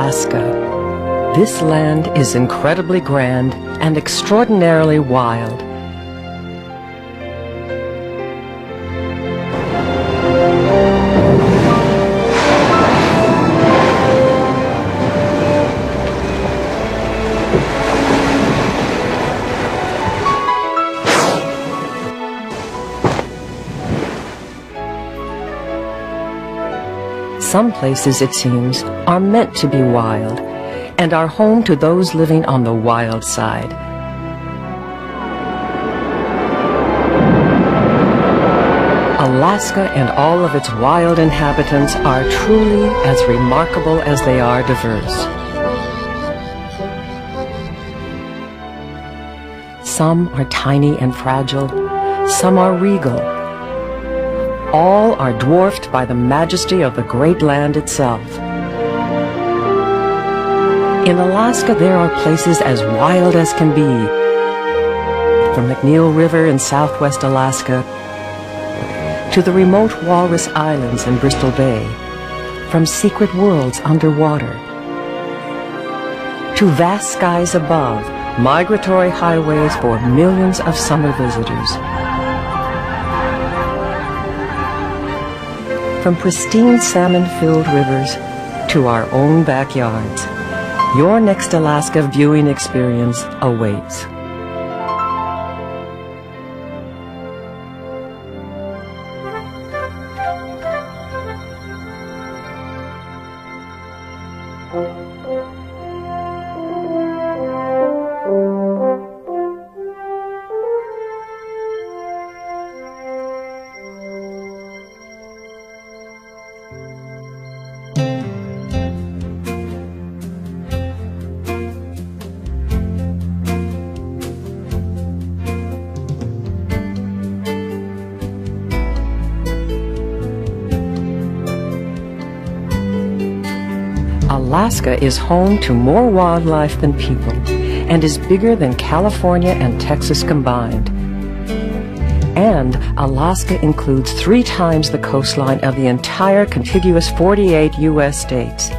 Alaska. This land is incredibly grand and extraordinarily wild. Some places, it seems, are meant to be wild and are home to those living on the wild side. Alaska and all of its wild inhabitants are truly as remarkable as they are diverse. Some are tiny and fragile, some are regal. All are dwarfed by the majesty of the great land itself. In Alaska, there are places as wild as can be. From McNeil River in southwest Alaska to the remote Walrus Islands in Bristol Bay, from secret worlds underwater to vast skies above, migratory highways for millions of summer visitors. From pristine salmon-filled rivers to our own backyards, your next Alaska viewing experience awaits. Alaska is home to more wildlife than people and is bigger than California and Texas combined. And Alaska includes 3 times the coastline of the entire contiguous 48 U.S. states.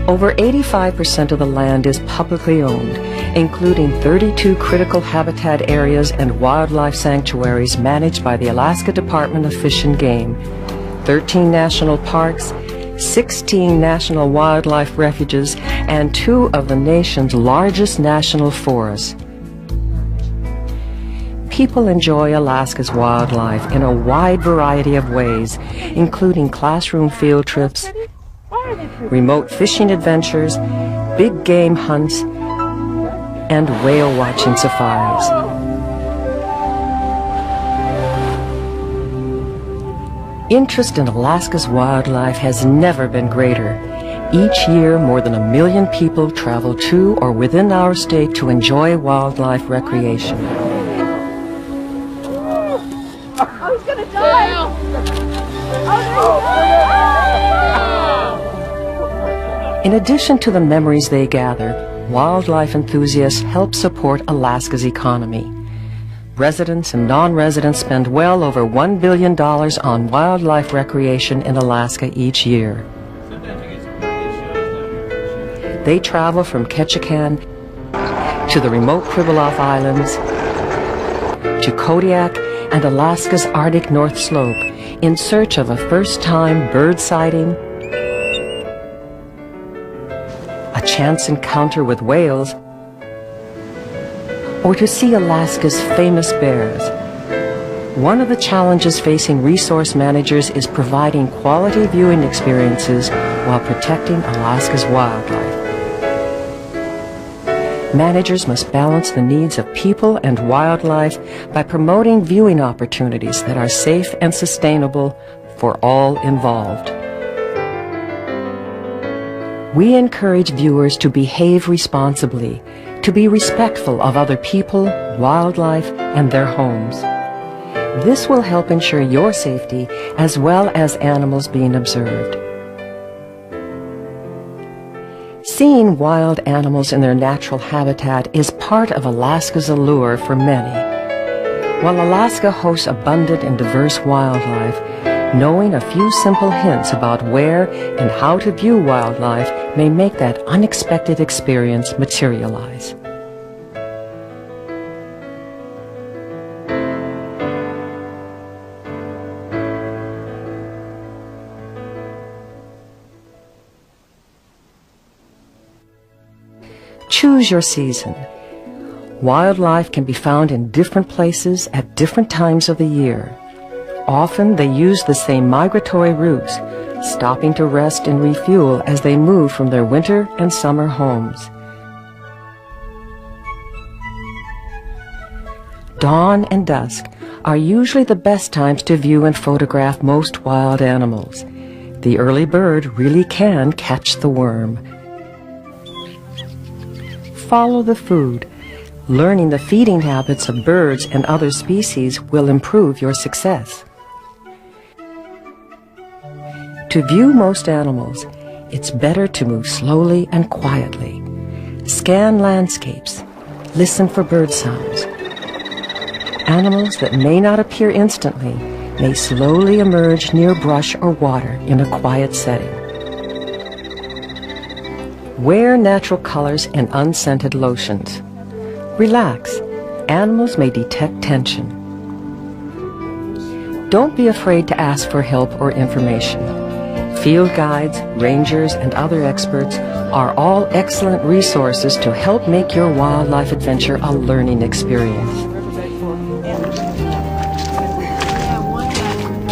Over 85% of the land is publicly owned, including 32 critical habitat areas and wildlife sanctuaries managed by the Alaska Department of Fish and Game, 13 national parks, 16 national wildlife refuges, and 2 of the nation's largest national forests. People enjoy Alaska's wildlife in a wide variety of ways, including classroom field trips, remote fishing adventures, big game hunts, and whale watching safaris. Interest in Alaska's wildlife has never been greater. Each year, more than 1 million people travel to or within our state to enjoy wildlife recreation. Oh, he's gonna die! In addition to the memories they gather, wildlife enthusiasts help support Alaska's economy. Residents and non-residents spend well over $1 billion on wildlife recreation in Alaska each year. They travel from Ketchikan to the remote Pribilof Islands to Kodiak and Alaska's Arctic North Slope in search of a first-time bird sighting, a chance encounter with whales, or to see Alaska's famous bears. One of the challenges facing resource managers is providing quality viewing experiences while protecting Alaska's wildlife. Managers must balance the needs of people and wildlife by promoting viewing opportunities that are safe and sustainable for all involved. We encourage viewers to behave responsibly, to be respectful of other people, wildlife, and their homes. This will help ensure your safety as well as animals being observed. Seeing wild animals in their natural habitat is part of Alaska's allure for many. While Alaska hosts abundant and diverse wildlife, Knowing a few simple hints about where and how to view wildlife may make that unexpected experience materialize. Choose your season. Wildlife can be found in different places at different times of the year. Often they use the same migratory routes, stopping to rest and refuel as they move from their winter and summer homes. Dawn and dusk are usually the best times to view and photograph most wild animals. The early bird really can catch the worm. Follow the food. Learning the feeding habits of birds and other species will improve your success. To view most animals, it's better to move slowly and quietly. Scan landscapes. Listen for bird sounds. Animals that may not appear instantly may slowly emerge near brush or water in a quiet setting. Wear natural colors and unscented lotions. Relax. Animals may detect tension. Don't be afraid to ask for help or information. Field guides, rangers, and other experts are all excellent resources to help make your wildlife adventure a learning experience.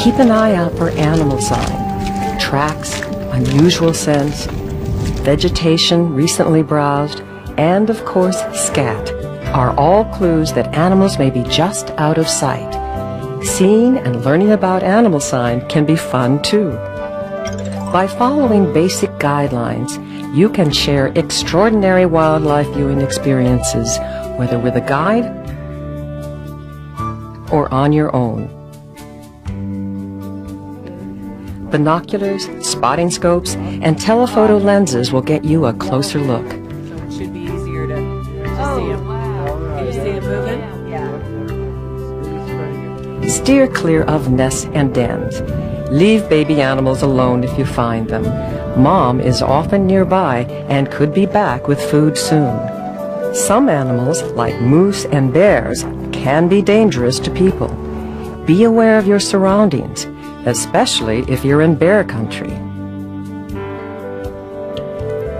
Keep an eye out for animal sign, tracks, unusual scents, vegetation recently browsed, and of course scat are all clues that animals may be just out of sight. Seeing and learning about animal sign can be fun too. By following basic guidelines, you can share extraordinary wildlife viewing experiences, whether with a guide or on your own. Binoculars, spotting scopes, and telephoto lenses will get you a closer look. So it should be easier to see them. Wow. Can you see them moving? Yeah. Steer clear of nests and dens. Leave baby animals alone if you find them. Mom is often nearby and could be back with food soon. Some animals, like moose and bears, can be dangerous to people. Be aware of your surroundings, especially if you're in bear country.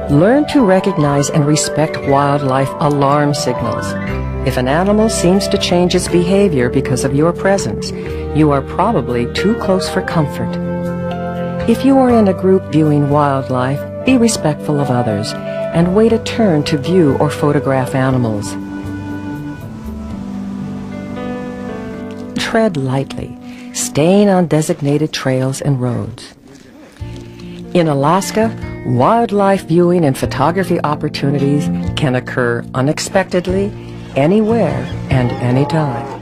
Learn to recognize and respect wildlife alarm signals. If an animal seems to change its behavior because of your presence, you are probably too close for comfort. If you are in a group viewing wildlife, be respectful of others and wait a turn to view or photograph animals. Tread lightly, staying on designated trails and roads. In Alaska, wildlife viewing and photography opportunities can occur unexpectedly, anywhere and anytime.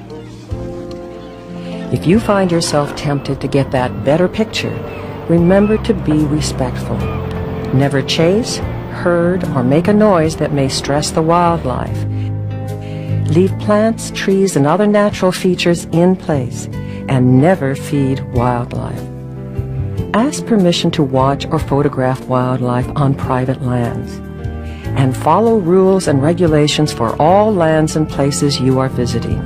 If you find yourself tempted to get that better picture, remember to be respectful. Never chase, herd, or make a noise that may stress the wildlife. Leave plants, trees, and other natural features in place, and never feed wildlife. Ask permission to watch or photograph wildlife on private lands, and follow rules and regulations for all lands and places you are visiting.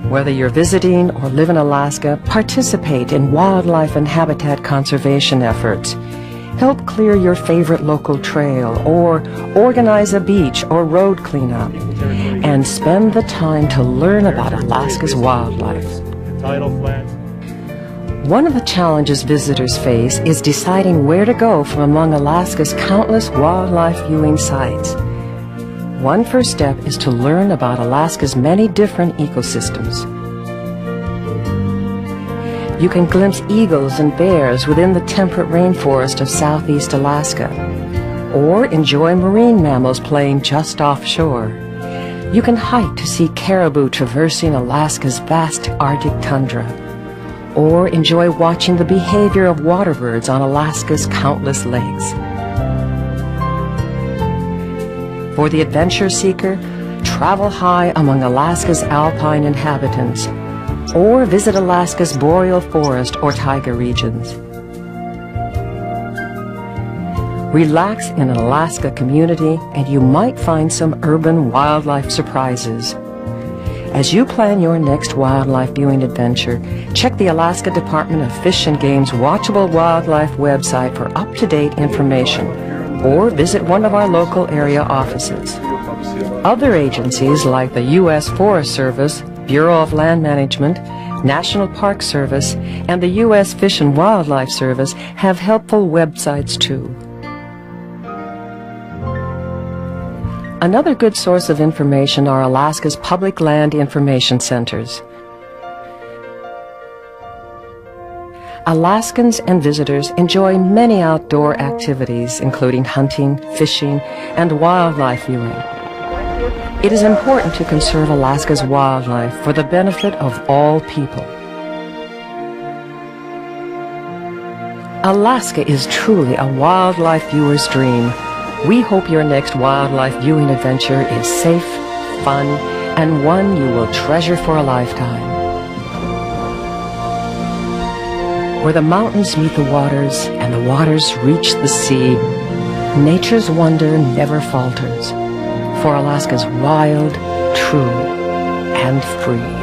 Whether you're visiting or live in Alaska, participate in wildlife and habitat conservation efforts. Help clear your favorite local trail or organize a beach or road cleanup. And spend the time to learn about Alaska's wildlife. One of the challenges visitors face is deciding where to go from among Alaska's countless wildlife viewing sites. One first step is to learn about Alaska's many different ecosystems. You can glimpse eagles and bears within the temperate rainforest of southeast Alaska, or enjoy marine mammals playing just offshore. You can hike to see caribou traversing Alaska's vast Arctic tundra, or enjoy watching the behavior of waterbirds on Alaska's countless lakes. For the adventure seeker, travel high among Alaska's alpine inhabitants, or visit Alaska's boreal forest or taiga regions. Relax in an Alaska community and you might find some urban wildlife surprises. As you plan your next wildlife viewing adventure, check the Alaska Department of Fish and Game's Watchable Wildlife website for up-to-date information, or visit one of our local area offices. Other agencies like the U.S. Forest Service, Bureau of Land Management, National Park Service, and the U.S. Fish and Wildlife Service have helpful websites too. Another good source of information are Alaska's public land information centers. Alaskans and visitors enjoy many outdoor activities, including hunting, fishing, and wildlife viewing. It is important to conserve Alaska's wildlife for the benefit of all people. Alaska is truly a wildlife viewer's dream. We hope your next wildlife viewing adventure is safe, fun, and one you will treasure for a lifetime. Where the mountains meet the waters and the waters reach the sea, nature's wonder never falters, for Alaska's wild, true, and free.